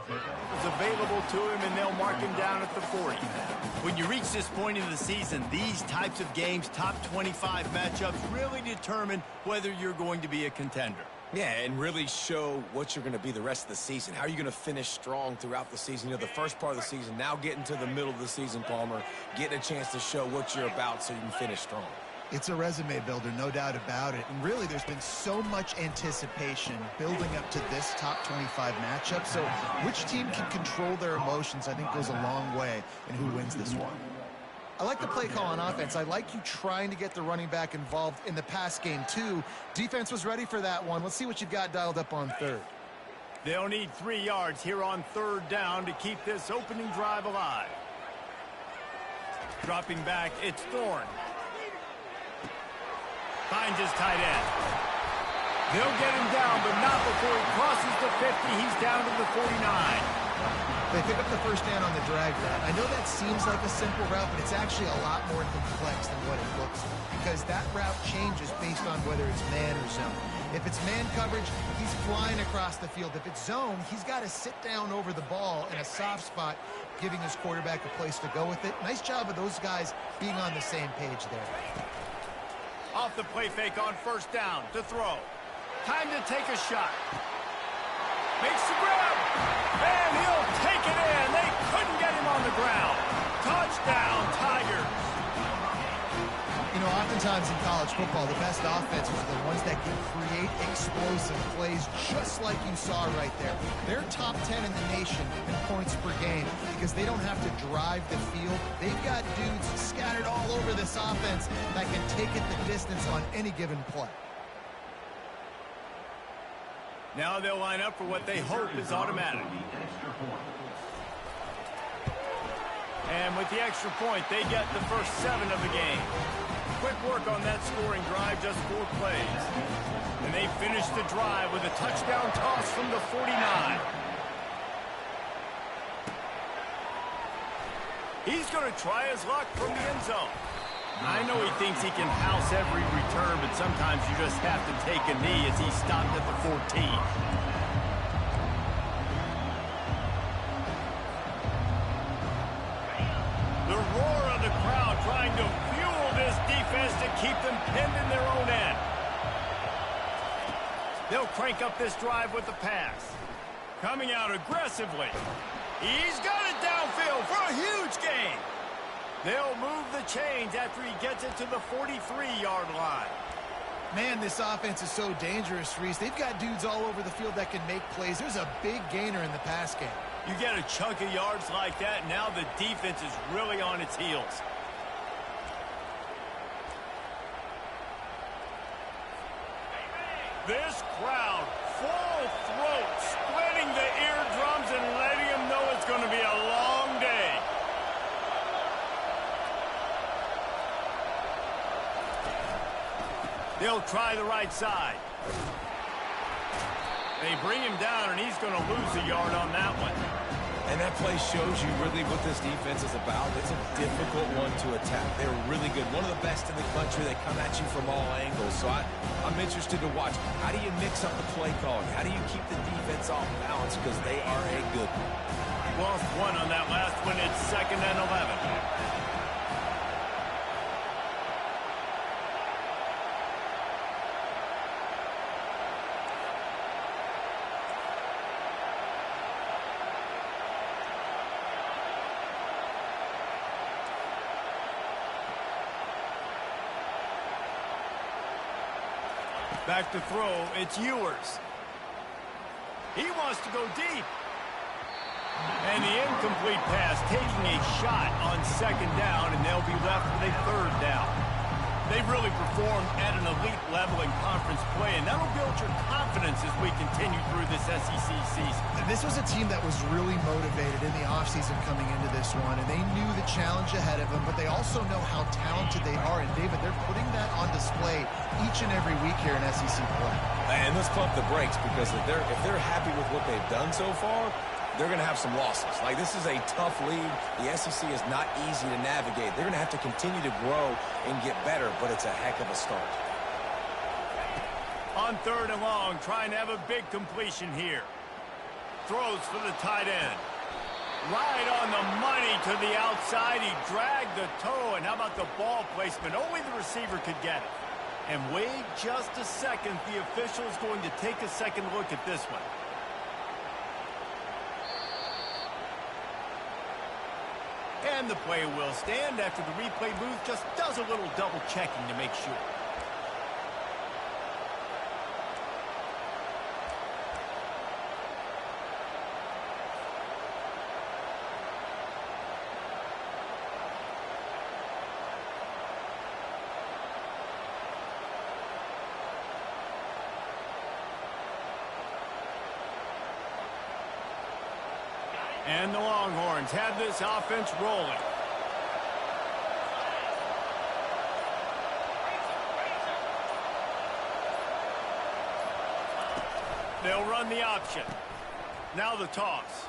Is available to him, and they'll mark him down at the 40. When you reach this point in the season, these types of games, top 25 matchups, really determine whether you're going to be a contender. Yeah, and really show what you're going to be the rest of the season. How are you going to finish strong throughout the season? You know, the first part of the season, now getting to the middle of the season, Palmer, getting a chance to show what you're about so you can finish strong. It's a resume builder, no doubt about it. And really, there's been so much anticipation building up to this top 25 matchup. So which team can control their emotions, I think, goes a long way in who wins this one. I like the play call on offense. I like you trying to get the running back involved in the pass game, too. Defense was ready for that one. Let's see what you've got dialed up on third. They'll need 3 yards here on third down to keep this opening drive alive. Dropping back, it's Thorne. Finds his tight end. They'll get him down, but not before he crosses the 50. He's down to the 49. They pick up the first down on the drag route. I know that seems like a simple route, but it's actually a lot more complex than what it looks like, because that route changes based on whether it's man or zone. If it's man coverage, he's flying across the field. If it's zone, he's got to sit down over the ball in a soft spot, giving his quarterback a place to go with it. Nice job of those guys being on the same page there. Off the play fake on first down to throw. Time to take a shot. Makes the grab. And he'll take it in. They couldn't get him on the ground. Touchdown, Tigers. You know, oftentimes in college football, the best offenses are the ones that can create explosive plays, just like you saw right there. They're top 10 in the nation in points per game because they don't have to drive the field. They've got dudes scattered all over this offense that can take it the distance on any given play. Now they'll line up for what they hope is automatic. And with the extra point, they get the first 7 of the game. Quick work on that scoring drive, just 4 plays. And they finish the drive with a touchdown toss from the 49. He's going to try his luck from the end zone. I know he thinks he can house every return, but sometimes you just have to take a knee as he stopped at the 14. The roar of the crowd trying to fuel this defense to keep them pinned in their own end. They'll crank up this drive with the pass. Coming out aggressively. He's got it downfield for a huge gain. They'll move the chains after he gets it to the 43-yard line. Man, this offense is so dangerous, Reese. They've got dudes all over the field that can make plays. There's a big gainer in the pass game. You get a chunk of yards like that, now the defense is really on its heels. This crowd, full throat, splitting the eardrums and letting them know it's going to be a long day. They'll try the right side. They bring him down, and he's going to lose a yard on that one. And that play shows you really what this defense is about. It's a difficult one to attack. They're really good. One of the best in the country. They come at you from all angles. So I'm interested to watch. How do you mix up the play calling? How do you keep the defense off balance? Because they are a good one. Lost one on that last one. It's 2nd and 11. Back to throw, it's Ewers. He wants to go deep. And the incomplete pass taking a shot on 2nd down, and they'll be left with a 3rd down. They've really performed at an elite level in conference play, and that'll build your confidence as we continue through this SEC season. This was a team that was really motivated in the offseason coming into this one, and they knew the challenge ahead of them, but they also know how talented they are. And, David, they're putting that on display each and every week here in SEC play. And let's pump the brakes, because if they're happy with what they've done so far, they're going to have some losses. Like, this is a tough league. The SEC is not easy to navigate. They're going to have to continue to grow and get better, but it's a heck of a start. On 3rd and long, trying to have a big completion here. throws for the tight end. Right on the money to the outside. He dragged the toe, and how about the ball placement? Only the receiver could get it. And wait just a second. The official is going to take a second look at this one. And the play will stand after the replay booth just does a little double checking to make sure. And the Longhorns have this offense rolling. They'll run the option. Now the toss.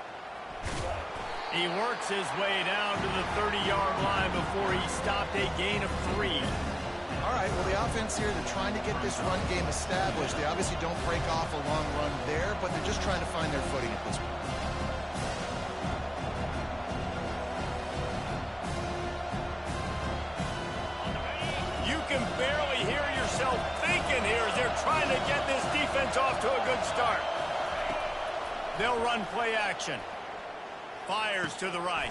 He works his way down to the 30-yard line before he stopped a gain of 3. All right, well, the offense here, they're trying to get this run game established. They obviously don't break off a long run there, but they're just trying to find their footing at this point. Can barely hear yourself thinking here as they're trying to get this defense off to a good start. They'll run play action. Fires to the right.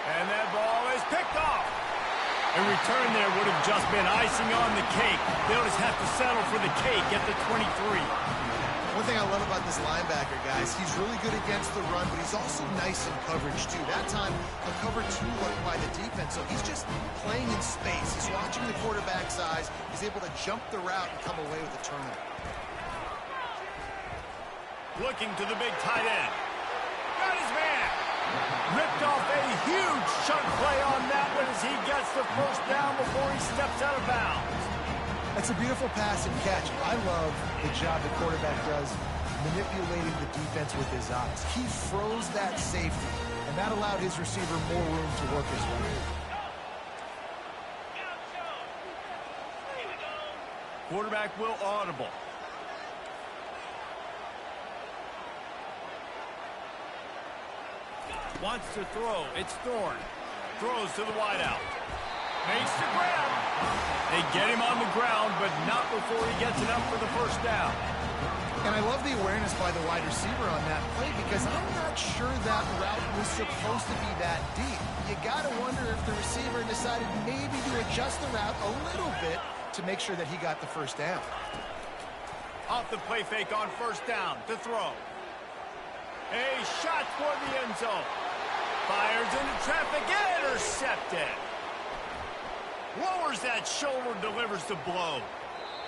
And that ball is picked off. A return there would have just been icing on the cake. They'll just have to settle for the cake at the 23. One thing I love about this linebacker, guys, he's really good against the run, but he's also nice in coverage, too. That time, a cover 2 looked by the defense, so he's just playing in space. He's watching the quarterback's eyes. He's able to jump the route and come away with a turnover. Looking to the big tight end. Got his man. Ripped off a huge chunk play on that one as he gets the first down before he steps out of bounds. That's a beautiful pass and catch. I love the job the quarterback does manipulating the defense with his eyes. He froze that safety, and that allowed his receiver more room to work his way. Quarterback will audible. Wants to throw. It's Thorne. Throws to the wideout. Makes the grab. They get him on the ground, but not before he gets it up for the first down. And I love the awareness by the wide receiver on that play because I'm not sure that route was supposed to be that deep. You got to wonder if the receiver decided maybe to adjust the route a little bit to make sure that he got the first down. Off the play fake on first down to throw. A shot for the end zone. Fires into traffic, intercepted. Lowers that shoulder, delivers the blow.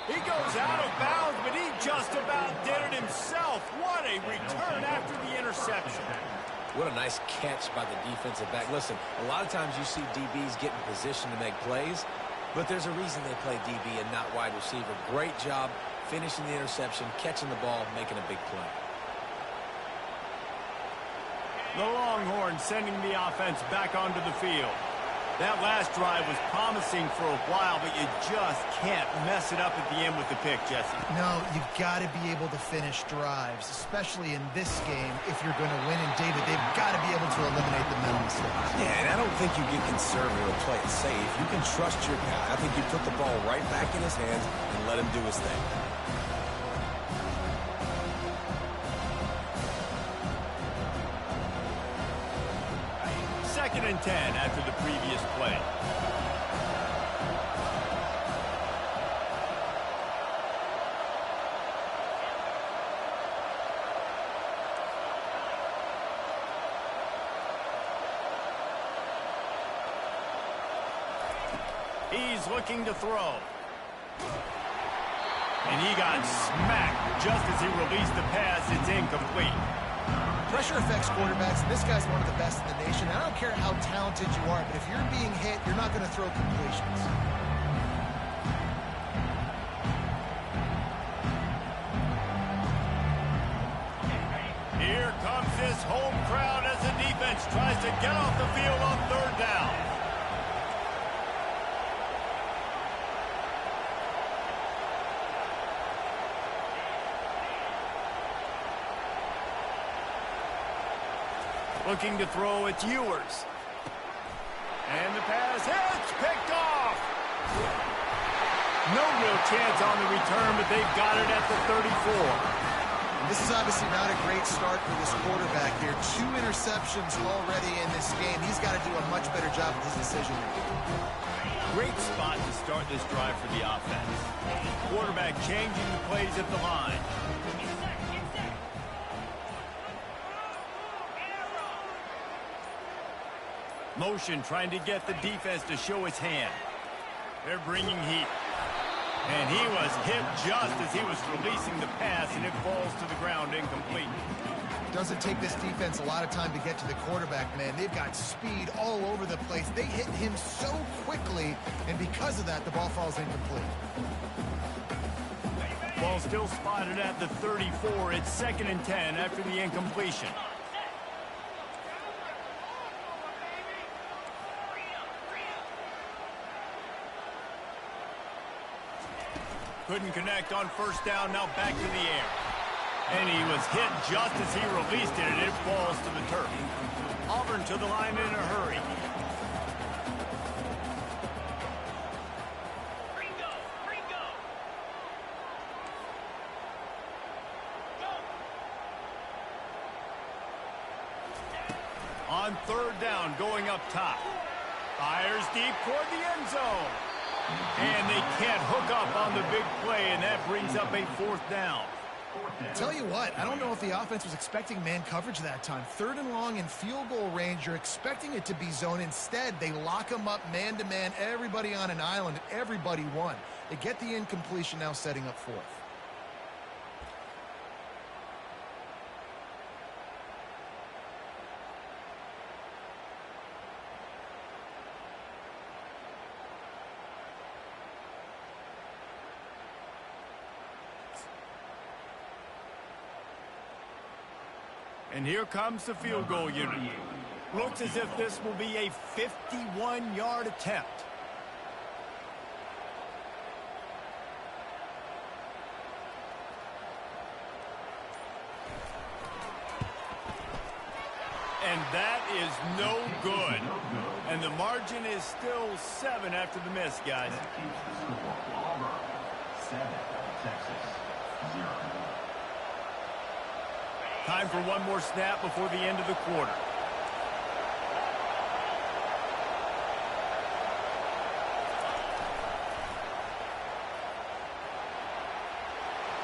He goes out of bounds, but he just about did it himself. What a return after the interception. What a nice catch by the defensive back. Listen, a lot of times you see DBs get in position to make plays, but there's a reason they play DB and not wide receiver. Great job finishing the interception, catching the ball, making a big play. The Longhorns sending the offense back onto the field. That last drive was promising for a while, but you just can't mess it up at the end with the pick, Jesse. No, you've got to be able to finish drives, especially in this game if you're going to win. And, David, they've got to be able to eliminate the mental mistakes. Yeah, and I don't think you get conservative or play it safe. You can trust your guy. I think you put the ball right back in his hands and let him do his thing. Second and 10 after the previous play. He's looking to throw. And he got smacked just as he released the pass. It's incomplete. Pressure affects quarterbacks, and this guy's one of the best in the nation. I don't care how talented you are, but if you're being hit, you're not going to throw completions. Here comes this home crowd as the defense tries to get off the field on third down. Looking to throw, it's Ewers. And the pass hits, picked off. No real chance on the return, but they've got it at the 34. This is obviously not a great start for this quarterback here. 2 interceptions already in this game. He's got to do a much better job with his decision-making. Great spot to start this drive for the offense. Quarterback changing the plays at the line. Motion trying to get the defense to show its hand. They're bringing heat. And he was hit just as he was releasing the pass, and it falls to the ground incomplete. Doesn't take this defense a lot of time to get to the quarterback, man. They've got speed all over the place. They hit him so quickly, and because of that, the ball falls incomplete. Ball still spotted at the 34. It's 2nd and 10 after the incompletion. Couldn't connect on 1st down, now back to the air. And he was hit just as he released it, and it falls to the turf. Auburn to the line in a hurry. On 3rd down, going up top. Fires deep toward the end zone. And they can't hook up on the big play, and that brings up a 4th down. Tell you what, I don't know if the offense was expecting man coverage that time. 3rd and long in field goal range, you're expecting it to be zone. Instead, they lock them up man-to-man, everybody on an island, everybody won. They get the incompletion, now setting up 4th. And here comes the field goal unit. Looks as if this will be a 51-yard attempt. And that is no good. And the margin is still 7 after the miss, guys. 7, Texas, 0. Time for one more snap before the end of the quarter.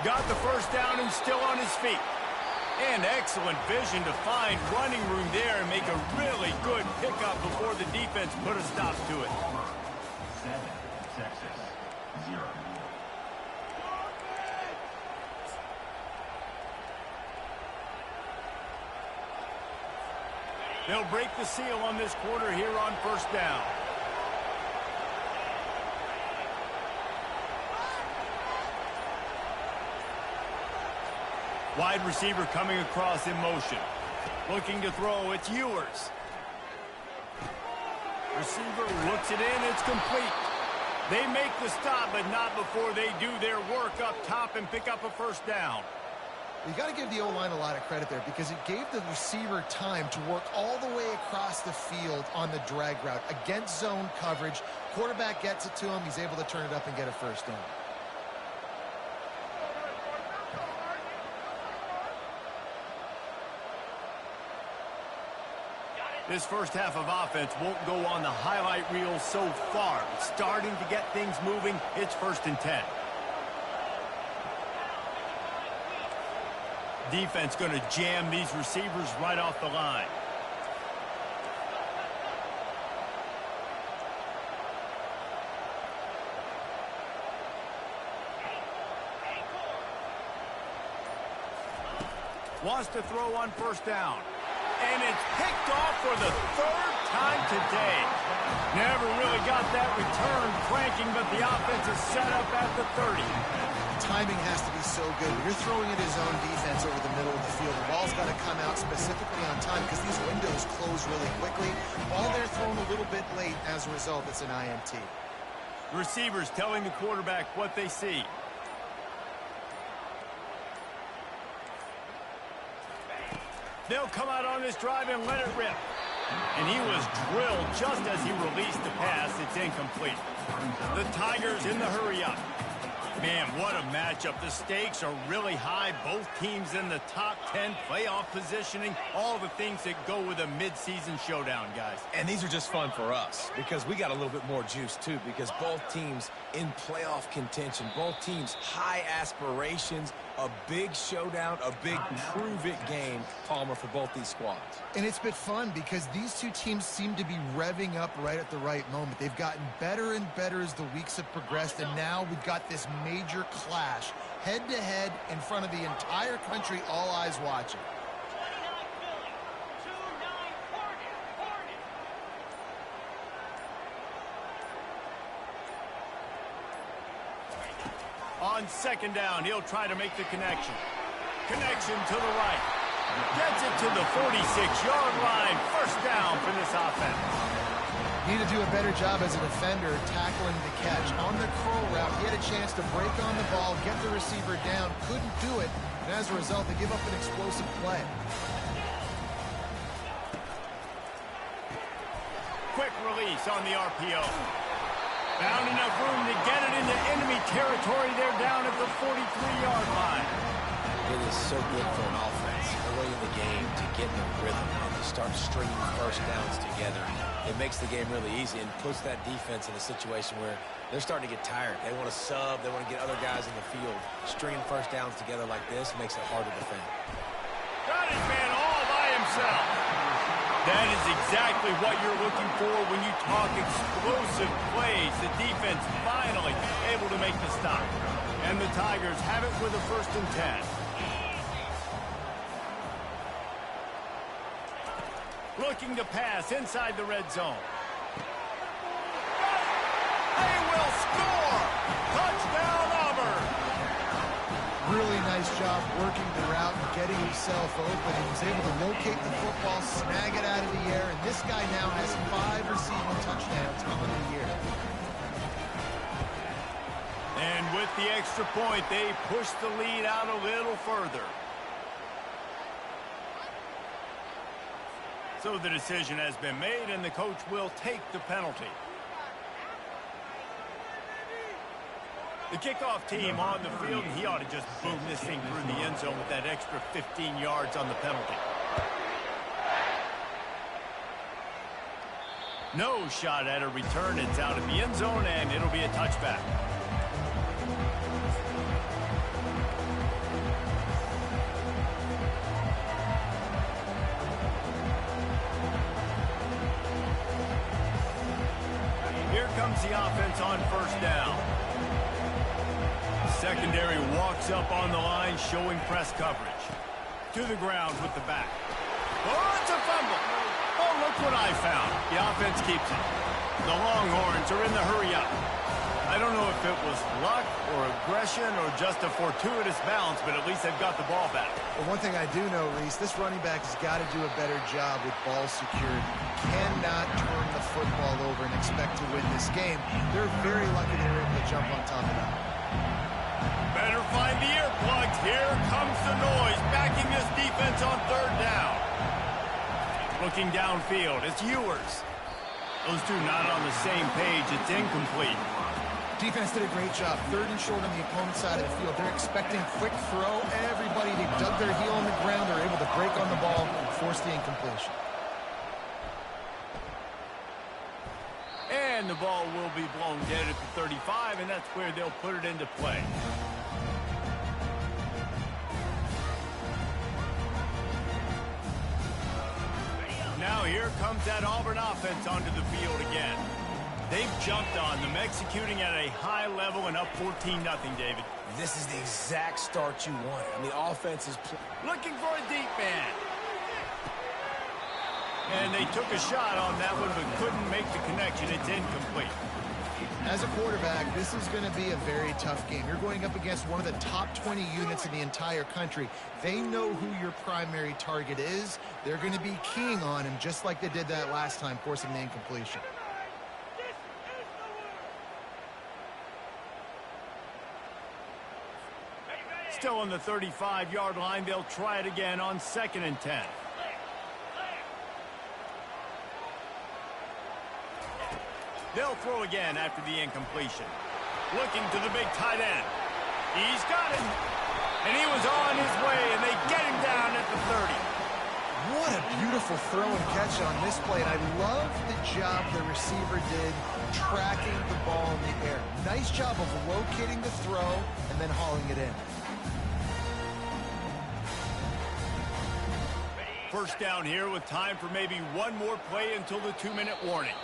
Got the 1st down and still on his feet. And excellent vision to find running room there and make a really good pickup before the defense put a stop to it. 7, Texas, 0. They'll break the seal on this quarter here on 1st down. Wide receiver coming across in motion. Looking to throw, it's Ewers. Receiver looks it in, it's complete. They make the stop, but not before they do their work up top and pick up a 1st down. You got to give the O-line a lot of credit there because it gave the receiver time to work all the way across the field on the drag route against zone coverage. Quarterback gets it to him. He's able to turn it up and get a 1st down. This 1st half of offense won't go on the highlight reel so far. It's starting to get things moving. It's 1st and 10. Defense going to jam these receivers right off the line. Wants to throw on 1st down. And it's picked off for the 3rd time today. Never really got that return cranking, but the offense is set up at the 30. Timing has to be so good. When you're throwing at his own defense over the middle of the field, the ball's got to come out specifically on time because these windows close really quickly. Ball there thrown a little bit late. As a result, it's an INT. Receivers telling the quarterback what they see. They'll come out on this drive and let it rip. And he was drilled just as he released the pass. It's incomplete. The Tigers in the hurry-up. Man, what a matchup. The stakes are really high. Both teams in the top 10, playoff positioning, all the things that go with a mid-season showdown, guys. And these are just fun for us because we got a little bit more juice, too, because both teams in playoff contention, both teams high aspirations, a big showdown, a big prove-it game, Palmer, for both these squads. And it's been fun because these two teams seem to be revving up right at the right moment. They've gotten better and better as the weeks have progressed, and now we've got this major clash, head-to-head in front of the entire country, all eyes watching. On second down, he'll try to make the connection. Connection to the right. Gets it to the 46-yard line. First down for this offense. Need to do a better job as a defender tackling the catch. On the curl route, he had a chance to break on the ball, get the receiver down, couldn't do it, and as a result, they give up an explosive play. Quick release on the RPO. Found enough room to get it into enemy territory. They're down at the 43-yard line. It is so good for an offense early in the game to get in a rhythm and to start stringing first downs together. It makes the game really easy and puts that defense in a situation where they're starting to get tired. They want to sub. They want to get other guys in the field. Stringing first downs together like this makes it hard to defend. Got his man all by himself. That is exactly what you're looking for when you talk explosive plays. The defense finally able to make the stop. And the Tigers have it with a 1st and 10. Looking to pass inside the red zone. They will score! Touchdown, Auburn! Really nice job working the route and getting himself open. He was able to locate the football, snag it out of the air, and this guy now has 5 receiving touchdowns on the year. And with the extra point, they push the lead out a little further. So the decision has been made, and the coach will take the penalty. The kickoff team on the field, he ought to just boom this thing through the end zone with that extra 15 yards on the penalty. No shot at a return. It's out of the end zone, and it'll be a touchback. Here comes the offense on first down. Secondary walks up on the line, showing press coverage. To the ground with the back. Oh, it's a fumble. Oh, look what I found. The offense keeps it. The Longhorns are in the hurry-up. I don't know if it was luck or aggression or just a fortuitous bounce, but at least they've got the ball back. Well, one thing I do know, Reese, this running back has got to do a better job with ball security. Cannot turn the football over and expect to win this game. They're very lucky they were able to jump on top of that. Better find the earplugs. Here comes the noise, backing this defense on third down. Looking downfield, it's Ewers. Those two not on the same page. It's incomplete. Defense did a great job. 3rd and short on the opponent's side of the field. They're expecting quick throw. Everybody, they dug their heel on the ground. They're able to break on the ball and force the incompletion. And the ball will be blown dead at the 35, and that's where they'll put it into play. Now here comes that Auburn offense onto the field again. They've jumped on them, executing at a high level and up 14-0, David. This is the exact start you want. I mean, the offense is looking for a deep man. And they took a shot on that one, but couldn't make the connection. It's incomplete. As a quarterback, this is going to be a very tough game. You're going up against one of the top 20 units in the entire country. They know who your primary target is. They're going to be keying on him, just like they did that last time, forcing the incompletion. Still on the 35-yard line, they'll try it again on 2nd and 10. They'll throw again after the incompletion. Looking to the big tight end. He's got it. And he was on his way, and they get him down at the 30. What a beautiful throw and catch on this play. And I love the job the receiver did tracking the ball in the air. Nice job of locating the throw and then hauling it in. First down here with time for maybe one more play until the 2-minute warning.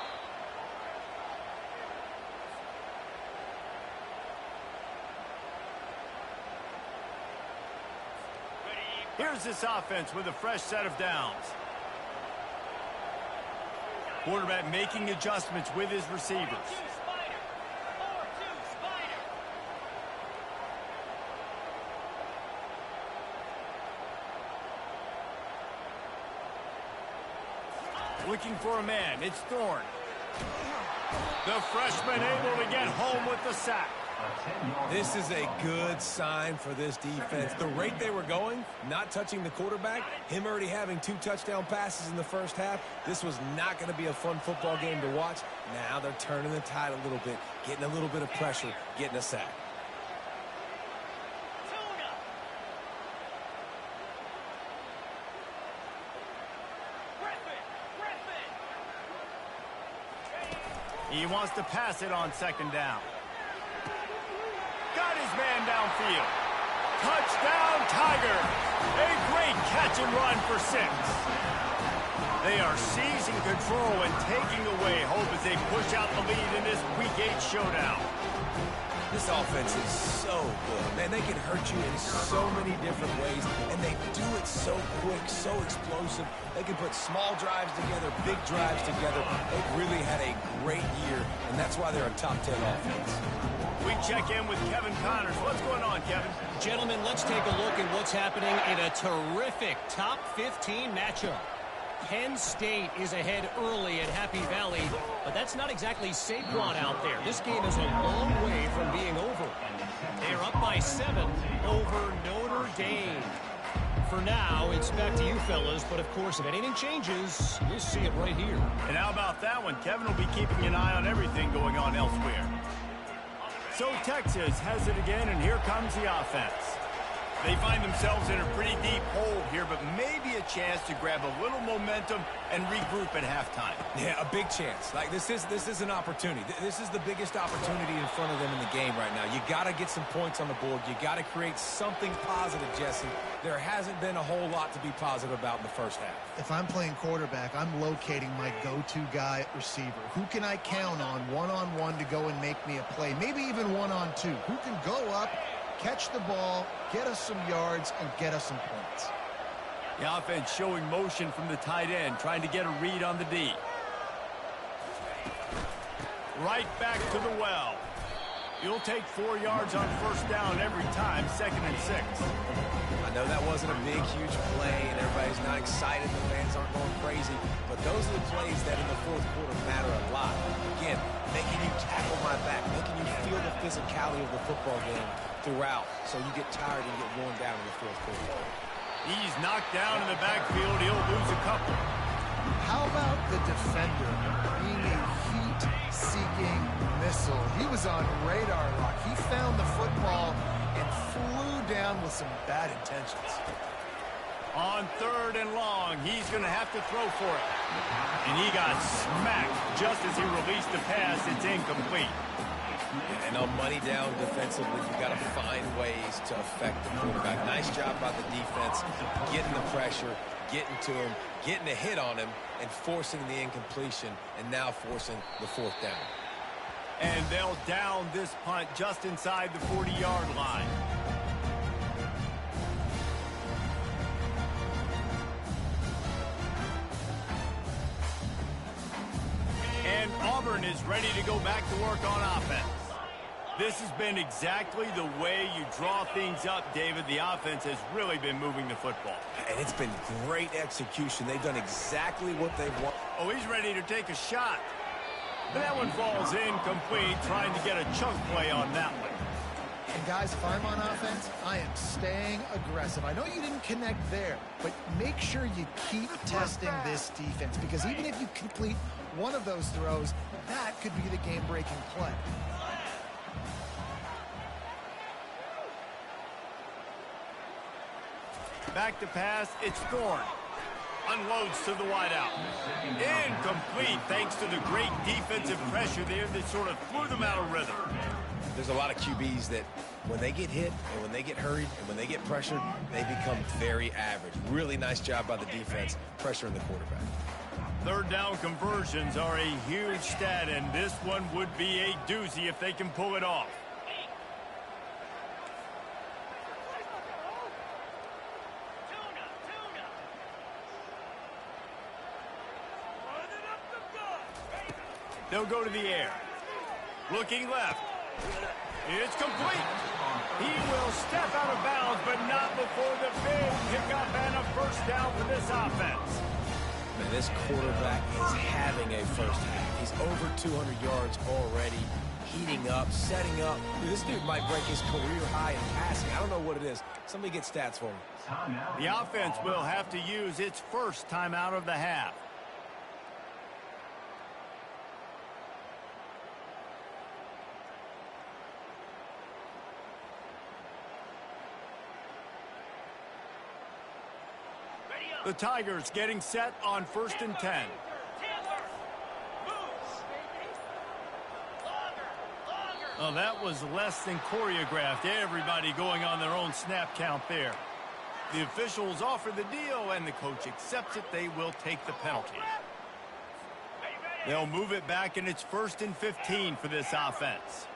Here's this offense with a fresh set of downs. Quarterback making adjustments with his receivers. Looking for a man. It's Thorne. The freshman able to get home with the sack. This is a good sign for this defense. The rate they were going, not touching the quarterback, him already having 2 touchdown passes in the first half, this was not going to be a fun football game to watch. Now they're turning the tide a little bit, getting a little bit of pressure, getting a sack. He wants to pass it on second down. Got his man downfield. Touchdown, Tiger. A great catch and run for 6. They are seizing control and taking away hope as they push out the lead in this Week 8 showdown. This offense is so good. Man, they can hurt you in so many different ways, and they do it so quick, so explosive. They can put small drives together, big drives together. They've really had a great year, and that's why they're a top 10 offense. We check in with Kevin Connors. What's going on, Kevin? Gentlemen, let's take a look at what's happening in a terrific top 15 matchup. Penn State is ahead early at Happy Valley, but that's not exactly Saquon out there. This game is a long way from being over. They're up by 7 over Notre Dame. For now, it's back to you fellas, but of course, if anything changes, you'll see it right here. And how about that one? Kevin will be keeping an eye on everything going on elsewhere. So Texas has it again, and here comes the offense. They find themselves in a pretty deep hole here, but maybe a chance to grab a little momentum and regroup at halftime. Yeah, a big chance. Like, this is an opportunity. This is the biggest opportunity in front of them in the game right now. You got to get some points on the board. You got to create something positive, Jesse. There hasn't been a whole lot to be positive about in the first half. If I'm playing quarterback, I'm locating my go-to guy at receiver. Who can I count on one-on-one to go and make me a play? Maybe even one-on-two. Who can go up, catch the ball, get us some yards, and get us some points. The offense showing motion from the tight end, trying to get a read on the D. Right back to the well. You'll take 4 yards on first down every time, 2nd and 6. I know that wasn't a big, huge play, and everybody's not excited. The fans aren't going crazy. But those are the plays that in the fourth quarter matter a lot. Again, making you tackle my back, making you feel the physicality of the football game throughout, so you get tired and get worn down in the fourth quarter. He's knocked down in the backfield. He'll lose a couple. How about the defender being a heat-seeking missile? He was on radar lock. He found the football and flew down with some bad intentions. On 3rd and long, he's going to have to throw for it. And he got smacked just as he released the pass. It's incomplete. And on money down defensively, you've got to find ways to affect the quarterback. Nice job by the defense, getting the pressure, getting to him, getting a hit on him, and forcing the incompletion, and now forcing the 4th down. And they'll down this punt just inside the 40-yard line. And Auburn is ready to go back to work on offense. This has been exactly the way you draw things up, David. The offense has really been moving the football. And it's been great execution. They've done exactly what they want. Oh, he's ready to take a shot. But that one falls incomplete, trying to get a chunk play on that one. And Guys, if I'm on offense, I am staying aggressive. I know you didn't connect there, but make sure you keep testing this defense, because even if you complete one of those throws, that could be the game-breaking play. Back to pass, it's Thorne. Unloads to the wideout. Incomplete, thanks to the great defensive pressure there that sort of threw them out of rhythm. There's a lot of QBs that when they get hit and when they get hurried and when they get pressured, they become very average. Really nice job by the defense, pressuring the quarterback. Third down conversions are a huge stat, and this one would be a doozy if they can pull it off. They'll go to the air. Looking left. It's complete. He will step out of bounds, but not before the big pickup and a first down for this offense. Man, this quarterback is having a first half. He's over 200 yards already, heating up, setting up. Dude, this dude might break his career high in passing. I don't know what it is. Somebody get stats for him. The offense will have to use its first timeout of the half. The Tigers getting set on 1st and 10. Oh, that was less than choreographed. Everybody going on their own snap count there. The officials offer the deal, and the coach accepts it. They will take the penalty. They'll move it back, and it's 1st and 15 for this offense.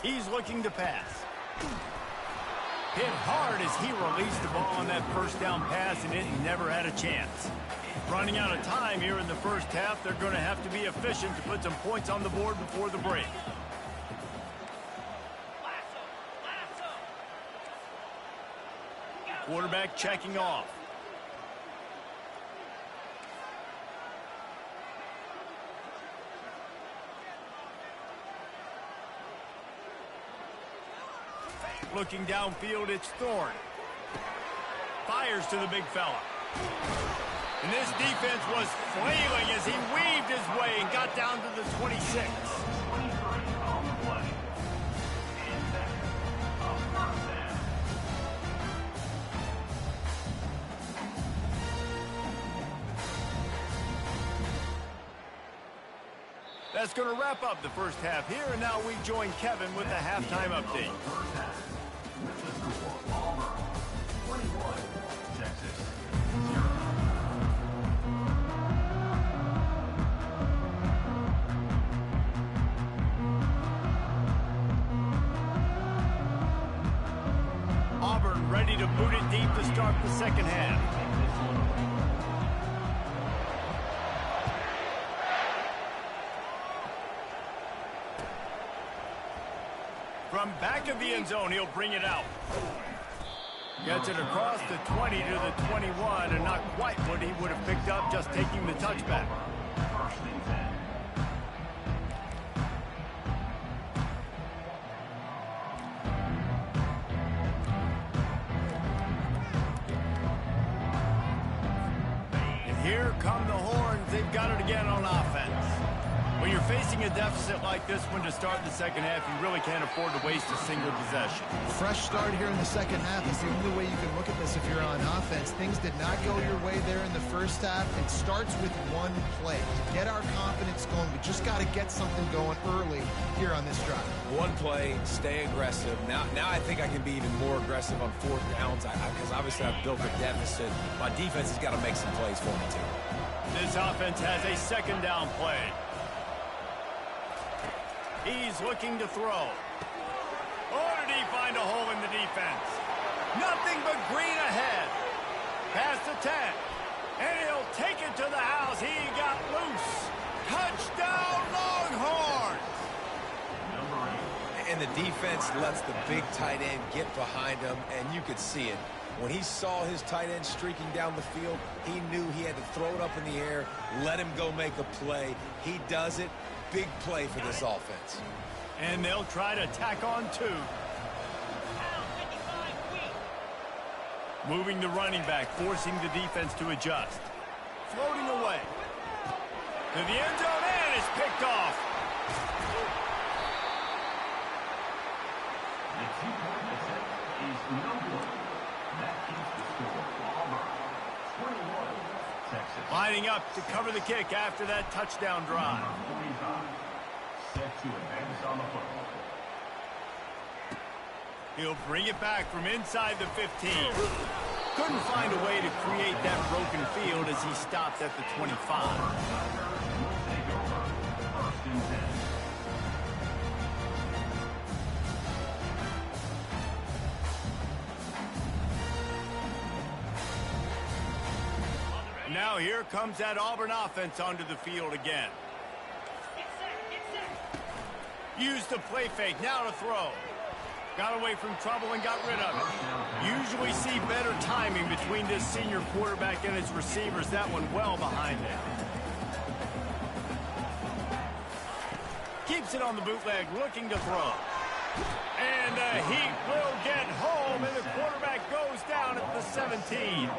He's looking to pass. Hit hard as he released the ball on that first down pass, and it never had a chance. Running out of time here in the first half, they're going to have to be efficient to put some points on the board before the break. Quarterback checking off. Looking downfield, it's Thorne. Fires to the big fella. And this defense was flailing as he weaved his way and got down to the 26. That's going to wrap up the first half here, and now we join Kevin with the halftime update. Auburn ready to boot it deep to start the second half. From back of the end zone, he'll bring it out. Gets it across the 20 to the 21, and not quite what he would have picked up just taking the touchback. And here come the horns. They've got it again on offense. When you're facing a deficit like this one to start the second half, you really can't afford to waste a single possession. Fresh start here in the second half is the only way you can look at this if you're on offense. Things did not go your way there in the first half. It starts with one play. To get our confidence going, we just got to get something going early here on this drive. One play, stay aggressive. Now I think I can be even more aggressive on 4th downs because obviously I've built a deficit. My defense has got to make some plays for me too. This offense has a second down play. He's looking to throw. Oh, did he find a hole in the defense? Nothing but green ahead. Past the 10. And he'll take it to the house. He got loose. Touchdown, Longhorns! And the defense lets the big tight end get behind him, and you could see it. When he saw his tight end streaking down the field, he knew he had to throw it up in the air, let him go make a play. He does it. Big play for this offense. And they'll try to tack on 2. Moving the running back, forcing the defense to adjust. Floating away. To the end zone, and it's picked off. The 2-point attempt is no good. That keeps the score. Auburn, 21, Texas. Lining up to cover the kick after that touchdown drive. Number 45, set to advance on the football. He'll bring it back from inside the 15. Couldn't find a way to create that broken field as he stopped at the 25. Take over. 1st and 10. Now here comes that Auburn offense onto the field again. Used the play fake, now to throw. Got away from trouble and got rid of it. Usually see better timing between this senior quarterback and his receivers. That one well behind him. Keeps it on the bootleg, looking to throw. And he will get home, and the quarterback goes down at the 17.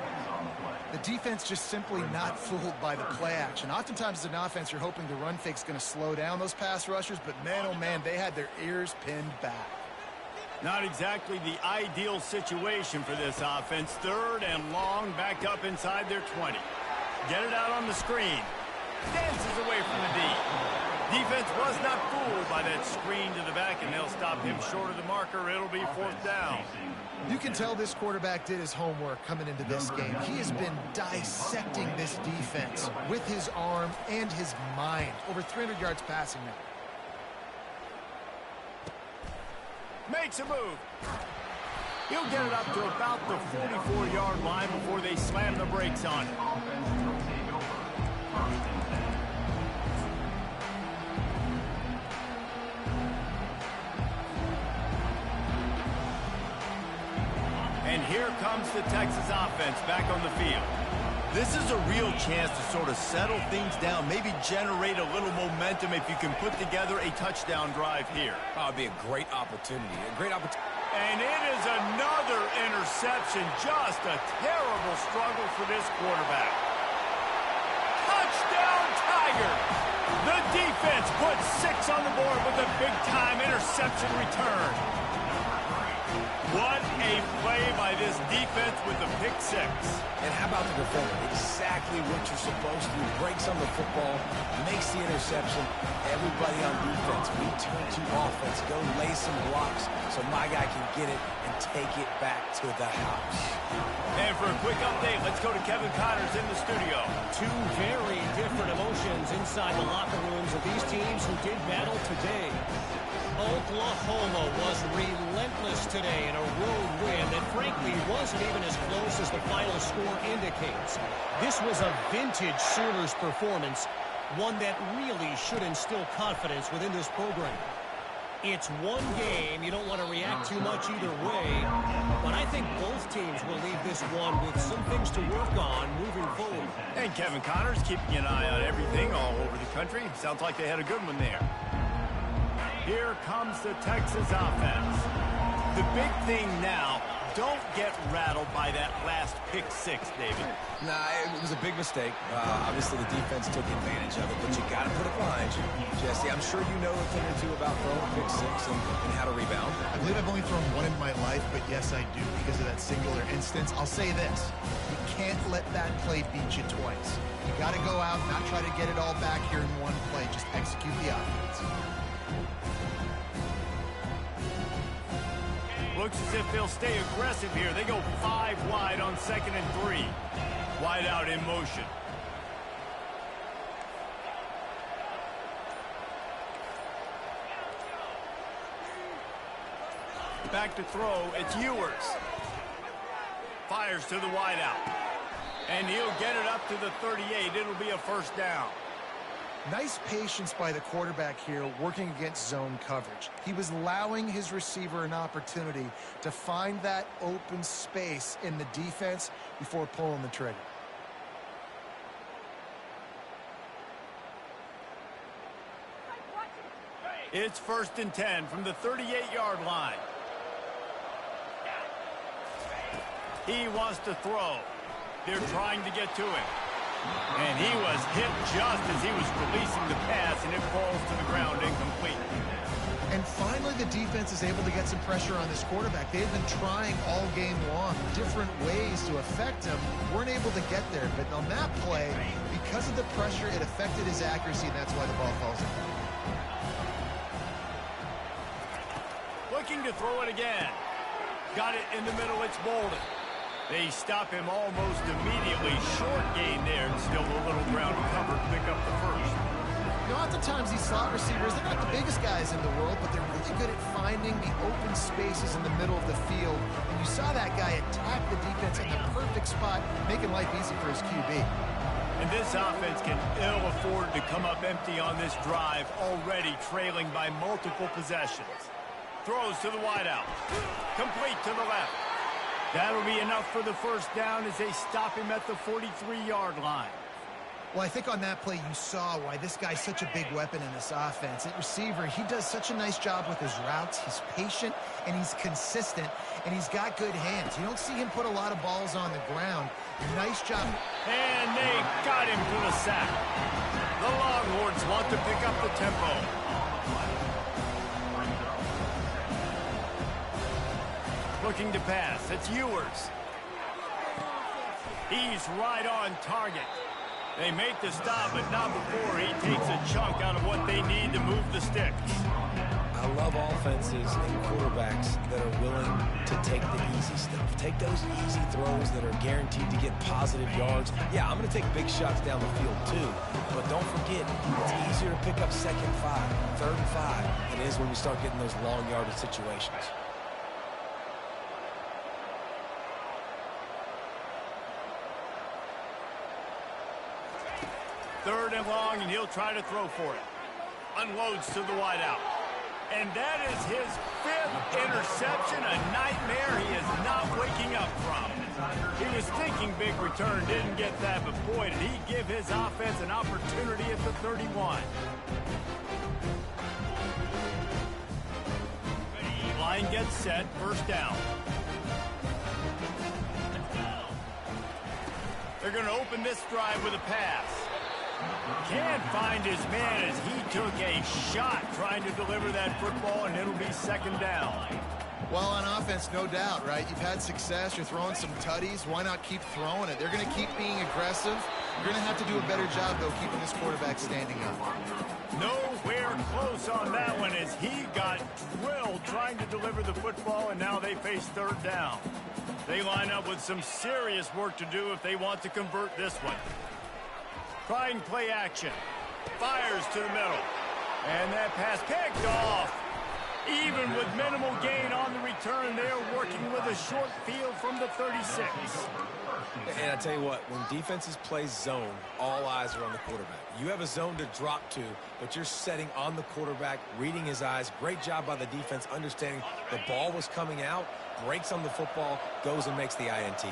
The defense just simply not fooled by the play action. Oftentimes as an offense, you're hoping the run fake's going to slow down those pass rushers, but man, oh man, they had their ears pinned back. Not exactly the ideal situation for this offense. 3rd and long, back up inside their 20. Get it out on the screen. Dances away from the D. Defense was not fooled by that screen to the back, and they'll stop him short of the marker. It'll be 4th down. You can tell this quarterback did his homework coming into this game. He has been dissecting this defense with his arm and his mind. Over 300 yards passing now. Makes a move. He'll get it up to about the 44-yard line before they slam the brakes on it. And here comes the Texas offense back on the field. This is a real chance to sort of settle things down, maybe generate a little momentum if you can put together a touchdown drive here. Oh, it'd be a great opportunity. And it is another interception. Just a terrible struggle for this quarterback. Touchdown, Tiger! The defense puts 6 on the board with a big-time interception return. What a play by this defense with the pick 6. And how about the defender? Exactly what you're supposed to do. Breaks on the football, makes the interception. Everybody on defense, we turn to offense. Go lay some blocks so my guy can get it and take it back to the house. And for a quick update, let's go to Kevin Connors in the studio. 2 very different emotions inside the locker rooms of these teams who did battle today. Oklahoma was relentless today in a road win that frankly wasn't even as close as the final score indicates. This was a vintage Sooners performance, one that really should instill confidence within this program. It's one game. You don't want to react too much either way, but I think both teams will leave this one with some things to work on moving forward. And Kevin Connors keeping an eye on everything all over the country. Sounds like they had a good one there. Here comes the Texas offense. The big thing now, don't get rattled by that last pick 6, David. Nah, it was a big mistake. Obviously, the defense took advantage of it, but you got to put it behind you. Jesse, I'm sure you know a thing or two about throwing pick 6 and how to rebound. I believe I've only thrown one in my life, but yes, I do because of that singular instance. I'll say this. You can't let that play beat you twice. You got to go out, not try to get it all back here in one play. Just execute the offense. Looks as if they'll stay aggressive here. They go 5 wide on 2nd and 3. Wide out in motion. Back to throw. It's Ewers. Fires to the wide out. And he'll get it up to the 38. It'll be a 1st down. Nice patience by the quarterback here working against zone coverage. He was allowing his receiver an opportunity to find that open space in the defense before pulling the trigger. It's 1st and 10 from the 38-yard line. He wants to throw. They're trying to get to him. And he was hit just as he was releasing the pass, and it falls to the ground incomplete. And finally, the defense is able to get some pressure on this quarterback. They've been trying all game long different ways to affect him. Weren't able to get there. But on that play, because of the pressure, it affected his accuracy, and that's why the ball falls in. Looking to throw it again. Got it in the middle. It's Bolden. They stop him almost immediately. Short gain there, and still a little ground to cover to pick up the first. You know, oftentimes these slot receivers, they're not the biggest guys in the world, but they're really good at finding the open spaces in the middle of the field. And you saw that guy attack the defense in the perfect spot, making life easy for his QB. And this offense can ill afford to come up empty on this drive, already trailing by multiple possessions. Throws to the wideout. Complete to the left. That'll be enough for the first down as they stop him at the 43-yard line. Well, I think on that play you saw why this guy's such a big weapon in this offense. At receiver, he does such a nice job with his routes. He's patient, and he's consistent, and he's got good hands. You don't see him put a lot of balls on the ground. Nice job. And they got him for the sack. The Longhorns want to pick up the tempo. Looking to pass. It's Ewers. He's right on target. They make the stop, but not before he takes a chunk out of what they need to move the sticks. I love offenses and quarterbacks that are willing to take the easy stuff. Take those easy throws that are guaranteed to get positive yards. Yeah, I'm going to take big shots down the field too. But don't forget, it's easier to pick up 2nd and 5, 3rd and 5 than it is when we start getting those long yardage situations. Third and long, and he'll try to throw for it. Unloads to the wideout. And that is his 5th interception, a nightmare he is not waking up from. He was thinking big return, didn't get that, but boy, did he give his offense an opportunity at the 31. Line gets set, first down. They're going to open this drive with a pass. Can't find his man as he took a shot trying to deliver that football, and it'll be 2nd down. Well, on offense, no doubt, right? You've had success. You're throwing some tutties. Why not keep throwing it? They're going to keep being aggressive. You're going to have to do a better job, though, keeping this quarterback standing up. Nowhere close on that one as he got drilled trying to deliver the football, and now they face 3rd down. They line up with some serious work to do if they want to convert this one. Trying play action. Fires to the middle. And that pass picked off. Even with minimal gain on the return, they're working with a short field from the 36. And I tell you what, when defenses play zone, all eyes are on the quarterback. You have a zone to drop to, but you're setting on the quarterback, reading his eyes. Great job by the defense, understanding the ball was coming out, breaks on the football, goes and makes the INT.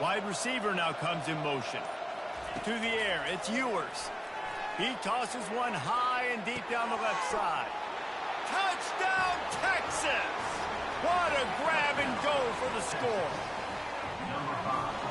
Wide receiver now comes in motion. To the air, it's Ewers. He tosses one high and deep down the left side. Touchdown, Texas! What a grab and go for the score.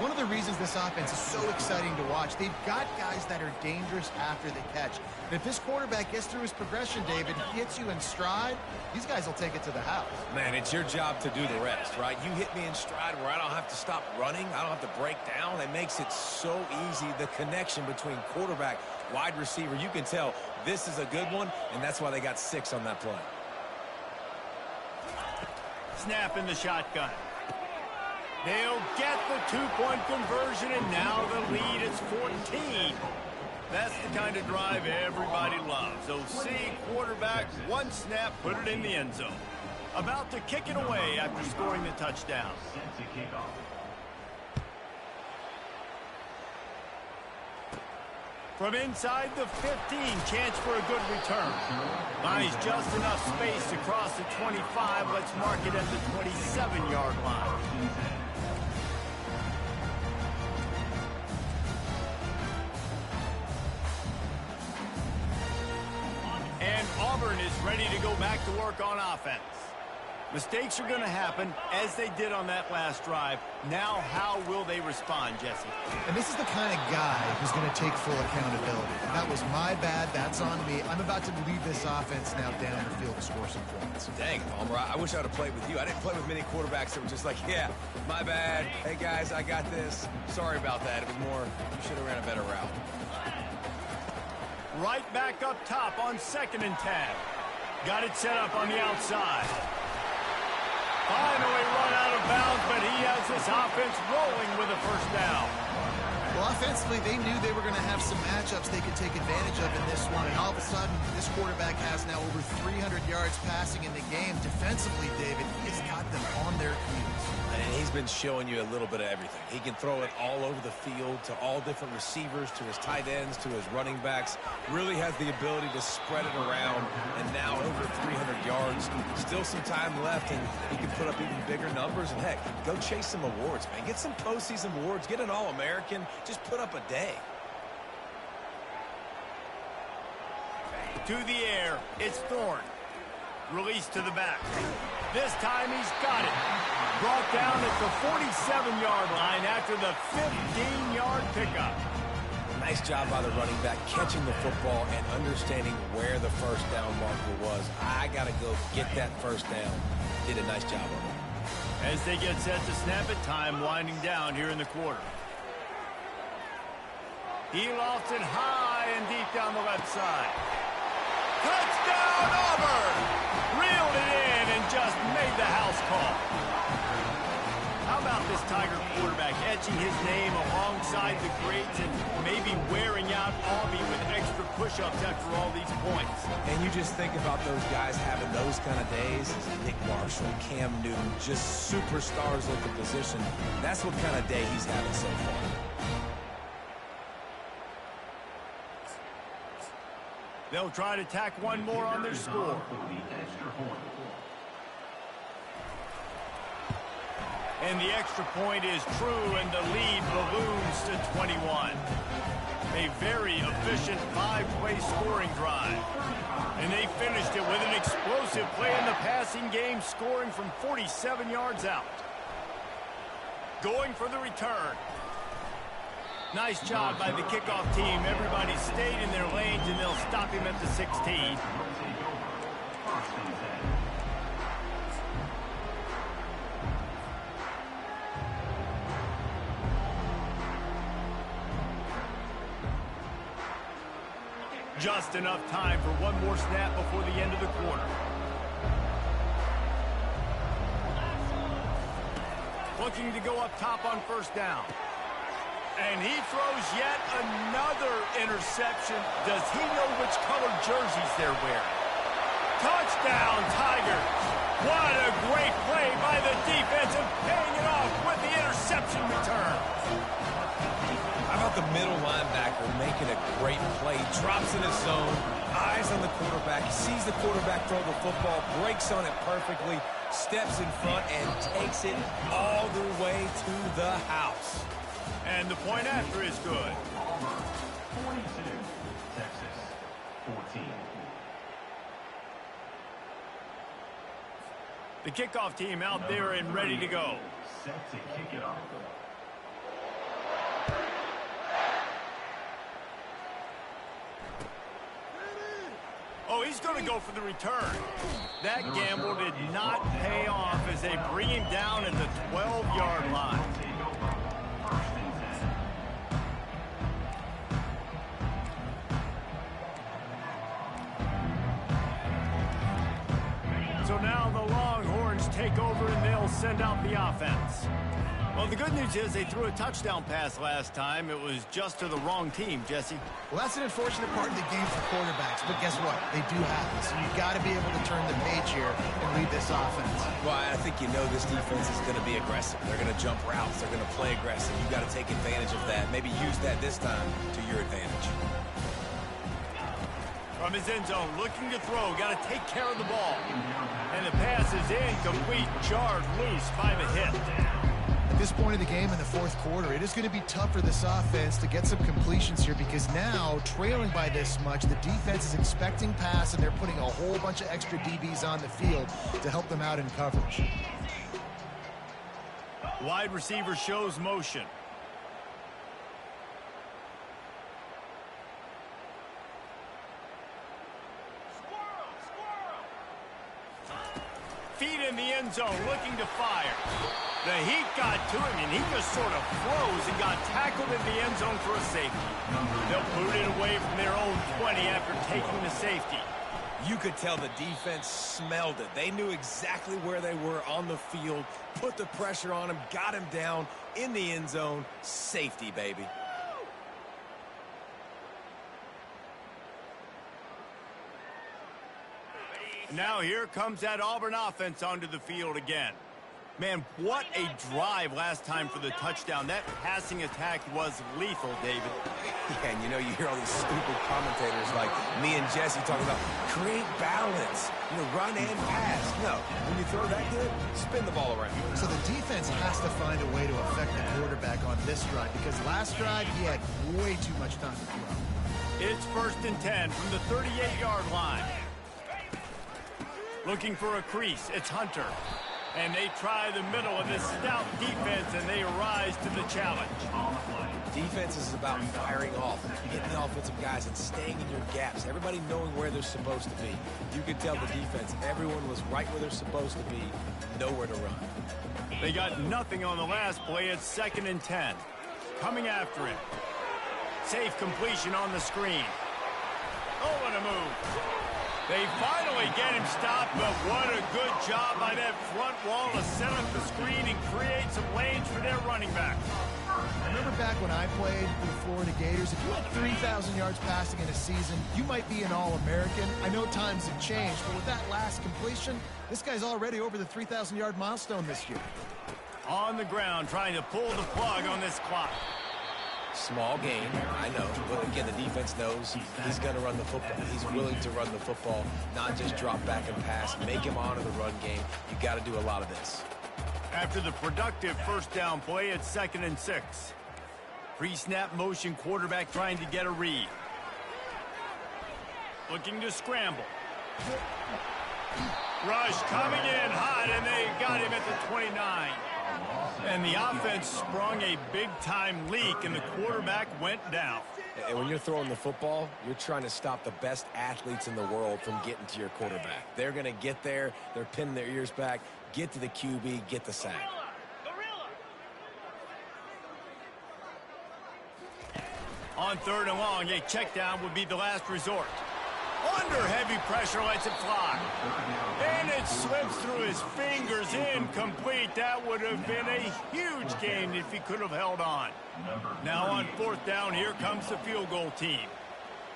One of the reasons this offense is so exciting to watch, they've got guys that are dangerous after the catch. And if this quarterback gets through his progression, David, hits you in stride, these guys will take it to the house. Man, it's your job to do the rest, right? You hit me in stride where I don't have to stop running. I don't have to break down. It makes it so easy. The connection between quarterback, wide receiver, you can tell this is a good one, and that's why they got 6 on that play. Snap in the shotgun. They'll get the 2-point conversion, and now the lead is 14. That's the kind of drive everybody loves. OC quarterback, one snap, put it in the end zone. About to kick it away after scoring the touchdown. Set to kick off. From inside the 15, chance for a good return. Finds just enough space to cross the 25. Let's mark it at the 27-yard line. And Auburn is ready to go back to work on offense. Mistakes are going to happen, as they did on that last drive. Now, how will they respond, Jesse? And this is the kind of guy who's going to take full accountability. That was my bad. That's on me. I'm about to lead this offense now down the field to score some points. Dang, Palmer, I wish I would have played with you. I didn't play with many quarterbacks that were just like, yeah, my bad. Hey, guys, I got this. Sorry about that. It was more, you should have ran a better route. Right back up top on 2nd and 10. Got it set up on the outside. Finally run out of bounds, but he has this offense rolling with a first down. Well, offensively, they knew they were going to have some matchups they could take advantage of in this one. And all of a sudden, this quarterback has now over 300 yards passing in the game. Defensively, David, he has got them on their heels. And he's been showing you a little bit of everything. He can throw it all over the field to all different receivers, to his tight ends, to his running backs. Really has the ability to spread it around. And now over 300 yards. Still some time left, and he can put up even bigger numbers. And, heck, go chase some awards, man. Get some postseason awards. Get an All-American. Just put up a day. To the air, it's Thorne. Release to the back. This time he's got it. Brought down at the 47-yard line after the 15-yard pickup. Nice job by the running back catching the football and understanding where the first down marker was. I got to go get that first down. Did a nice job on it. As they get set to snap it, time winding down here in the quarter. He lofts it high and deep down the left side. Touchdown, Auburn! Reeled it in and just made the house call. How about this Tiger quarterback etching his name alongside the greats and maybe wearing out Aubie with extra push-ups after all these points? And you just think about those guys having those kind of days. Nick Marshall, Cam Newton, just superstars at the position. That's what kind of day he's having so far. They'll try to tack one more on their score. And the extra point is true, and the lead balloons to 21. A very efficient 5-play scoring drive. And they finished it with an explosive play in the passing game, scoring from 47 yards out. Going for the return. Nice job by the kickoff team. Everybody stayed in their lanes, and they'll stop him at the 16. Just enough time for one more snap before the end of the quarter. Looking to go up top on first down. And he throws yet another interception. Does he know which color jerseys they're wearing? Touchdown, Tigers. What a great play by the defense and paying it off with the interception return. How about the middle linebacker making a great play? Drops in his zone, eyes on the quarterback, sees the quarterback throw the football, breaks on it perfectly, steps in front, and takes it all the way to the house. And the point after is good. 42, Texas 14. The kickoff team out there and ready to go. Set to kick it off. Oh, he's going to go for the return. That gamble did not pay off as they bring him down at the 12-yard line. So now the Longhorns take over and they'll send out the offense. Well, the good news is they threw a touchdown pass last time. It was just to the wrong team, Jesse. Well, that's an unfortunate part of the game for quarterbacks, but guess what? They do have it, so you've got to be able to turn the page here and lead this offense. Well, I think you know this defense is going to be aggressive. They're going to jump routes. They're going to play aggressive. You've got to take advantage of that. Maybe use that this time to your advantage. From his end zone, looking to throw. Got to take care of the ball. And the pass is incomplete, jarred loose by the hit. At this point of the game in the fourth quarter, it is going to be tough for this offense to get some completions here because now, trailing by this much, the defense is expecting pass, and they're putting a whole bunch of extra DBs on the field to help them out in coverage. Wide receiver shows motion. Feet in the end zone, looking to fire. The heat got to him, and he just sort of froze and got tackled in the end zone for a safety. They'll boot it away from their own 20 after taking the safety. You could tell the defense smelled it. They knew exactly where they were on the field, put the pressure on him, got him down in the end zone. Safety, baby. Now here comes that Auburn offense onto the field again. Man, what a drive last time for the touchdown. That passing attack was lethal, David. Yeah, and you know, you hear all these stupid commentators like me and Jesse talking about create balance, run and pass. No, when you throw that good, spin the ball around. So the defense has to find a way to affect the quarterback on this drive because last drive he had way too much time to throw. It's 1st and 10 from the 38-yard line. Looking for a crease, it's Hunter. And they try the middle of this stout defense, and they rise to the challenge. Defense is about firing off, hitting the offensive guys, and staying in your gaps. Everybody knowing where they're supposed to be. You could tell the defense, everyone was right where they're supposed to be, nowhere to run. They got nothing on the last play. It's 2nd and 10. Coming after him. Safe completion on the screen. Oh, what a move. They finally get him stopped, but what a good job by that front wall to set up the screen and create some lanes for their running back. Remember back when I played for the Florida Gators, if you had 3,000 yards passing in a season, you might be an All-American. I know times have changed, but with that last completion, this guy's already over the 3,000-yard milestone this year. On the ground, trying to pull the plug on this clock. Small gain, I know, but again, the defense knows he's going to run the football. He's willing to run the football, not just drop back and pass, make him honor the run game. You got to do a lot of this. After the productive first down play, it's 2nd and 6. Pre-snap motion, quarterback trying to get a read. Looking to scramble. Rush coming in hot, and they got him at the 29. And the offense sprung a big-time leak, and the quarterback went down. And when you're throwing the football, you're trying to stop the best athletes in the world from getting to your quarterback. They're going to get there. They're pinning their ears back, get to the QB, get the sack. On 3rd and long, a check down would be the last resort. Under heavy pressure, lets it fly. And it slips through his fingers, incomplete. That would have been a huge gain if he could have held on. Now on 4th down, here comes the field goal team.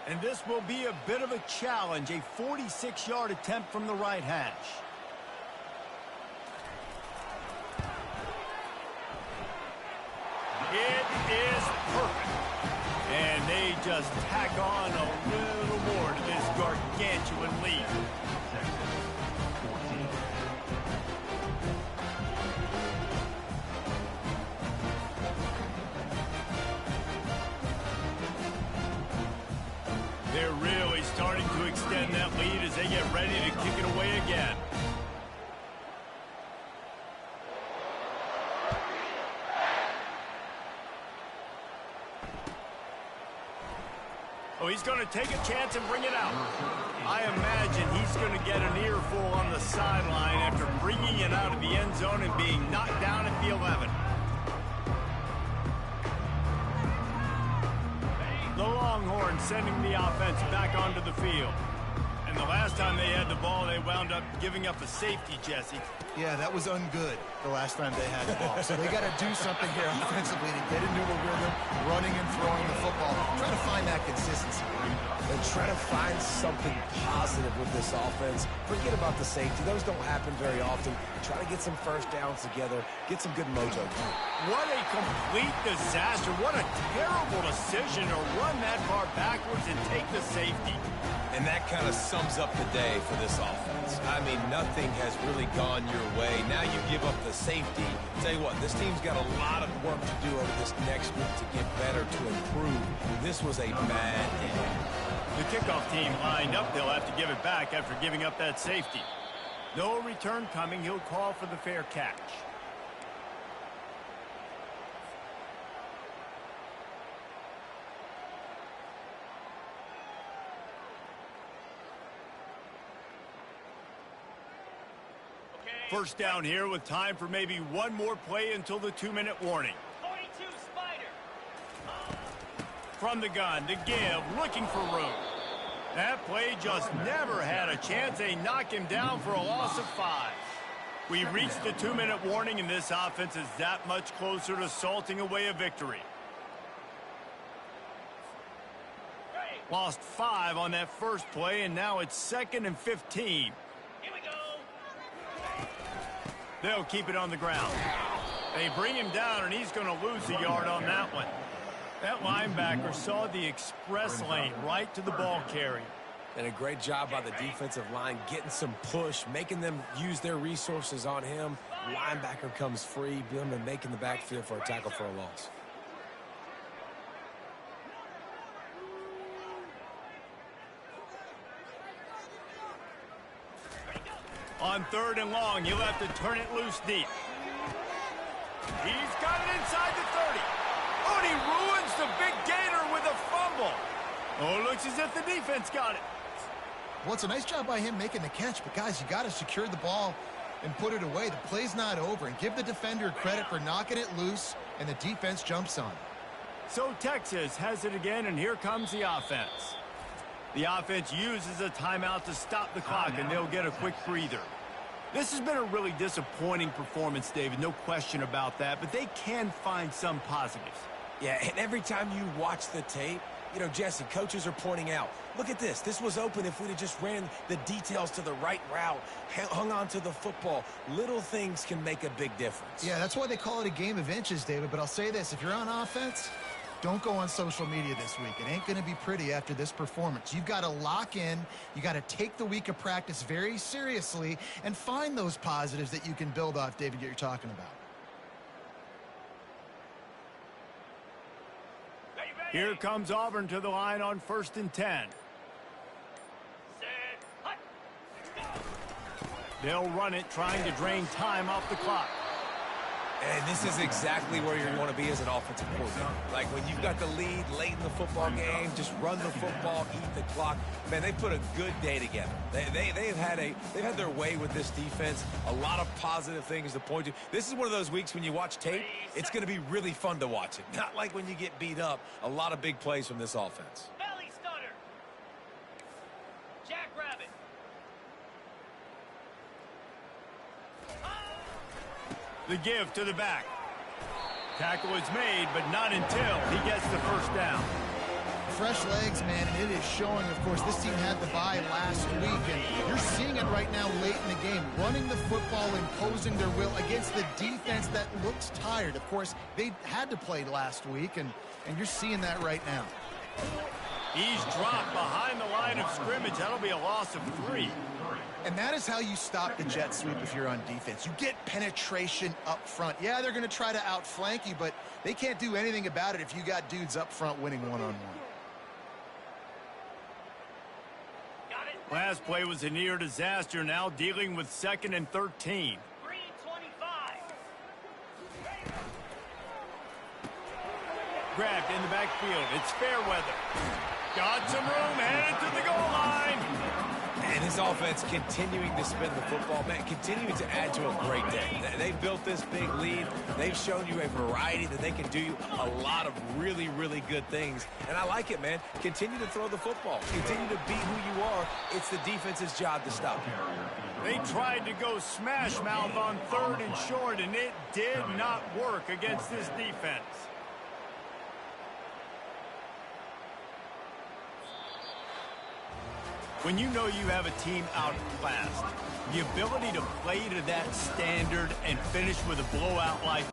And this will be a bit of a challenge, a 46-yard attempt from the right hash. It is perfect. And they just tack on a little more to this gargantuan lead. They're really starting to extend that lead as they get ready to kick it away again. Oh, he's going to take a chance and bring it out. I imagine he's going to get an earful on the sideline after bringing it out of the end zone and being knocked down at the 11. The Longhorns sending the offense back onto the field. And the last time they had the the ball, they wound up giving up a safety, Jesse. Yeah, that was ungood the last time they had the ball. So they got to do something here offensively to get into a rhythm, running and throwing the football. Try to find that consistency. And try to find something positive with this offense. Forget about the safety. Those don't happen very often. Try to get some first downs together. Get some good mojo. What a complete disaster. What a terrible decision to run that far backwards and take the safety. And that kind of sums up the day for this offense. I mean, nothing has really gone your way. Now you give up the safety. Tell you what, this team's got a lot of work to do over this next week to get better, to improve. This was a bad day. The kickoff team lined up. They'll have to give it back after giving up that safety. No return coming. He'll call for the fair catch. First down here with time for maybe one more play until the 2-minute warning. 42 Spider. From the gun to give, looking for room. That play just never had a chance. They knock him down for a loss of 5. We reached the 2-minute warning, and this offense is that much closer to salting away a victory. Lost 5 on that first play, and now it's 2nd and 15. Here we go. They'll keep it on the ground. They bring him down, and he's going to lose a yard on that one. That linebacker saw the express lane right to the ball carrier. And a great job by the defensive line, getting some push, making them use their resources on him. Linebacker comes free, them and making the backfield for a tackle for a loss. On 3rd and long, he'll have to turn it loose deep. He's got it inside the 30. Oh, and he ruins the big gainer with a fumble. Oh, it looks as if the defense got it. Well, it's a nice job by him making the catch, but guys, you got to secure the ball and put it away. The play's not over, and give the defender credit for knocking it loose, and the defense jumps on it. So Texas has it again, and here comes the offense. The offense uses a timeout to stop the clock, and they'll get a quick breather. This has been a really disappointing performance, David, no question about that, but they can find some positives. Yeah, and every time you watch the tape, you know, Jesse, coaches are pointing out, look at this. This was open if we'd have just ran the details to the right route, hung on to the football. Little things can make a big difference. Yeah, that's why they call it a game of inches, David, but I'll say this. If you're on offense, don't go on social media this week. It ain't going to be pretty after this performance. You've got to lock in. You got to take the week of practice very seriously and find those positives that you can build off, David, that you're talking about. Here comes Auburn to the line on 1st and 10. They'll run it, trying to drain time off the clock. And this is exactly where you want to be as an offensive coordinator. Like when you've got the lead late in the football game, just run the football, eat the clock. Man, they put a good day together. They've had their way with this defense. A lot of positive things to point to. This is one of those weeks when you watch tape, it's going to be really fun to watch it. Not like when you get beat up. A lot of big plays from this offense. Belly stunner. Jackrabbit. The give to the back. Tackle is made, but not until he gets the first down. Fresh legs, man, and it is showing. Of course, this team had the bye last week, and you're seeing it right now late in the game. Running the football, imposing their will against the defense that looks tired. Of course, they had to play last week, and you're seeing that right now. He's dropped behind the line of scrimmage. That'll be a loss of 3. And that is how you stop the jet sweep if you're on defense. You get penetration up front. Yeah, they're going to try to outflank you, but they can't do anything about it if you got dudes up front winning one-on-one. Last play was a near disaster, now dealing with 2nd and 13. 325. Grabbed in the backfield. It's Fairweather. Got some room, headed to the goal line. And This offense continuing to spin the football, man, continuing to add to a great day. They've built this big lead. They've shown you a variety that they can do a lot of really, really good things. And I like it, man. Continue to throw the football. Continue to be who you are. It's the defense's job to stop you. They tried to go smash mouth on 3rd and short, and it did not work against this defense. When you know you have a team outclassed, the ability to play to that standard and finish with a blowout like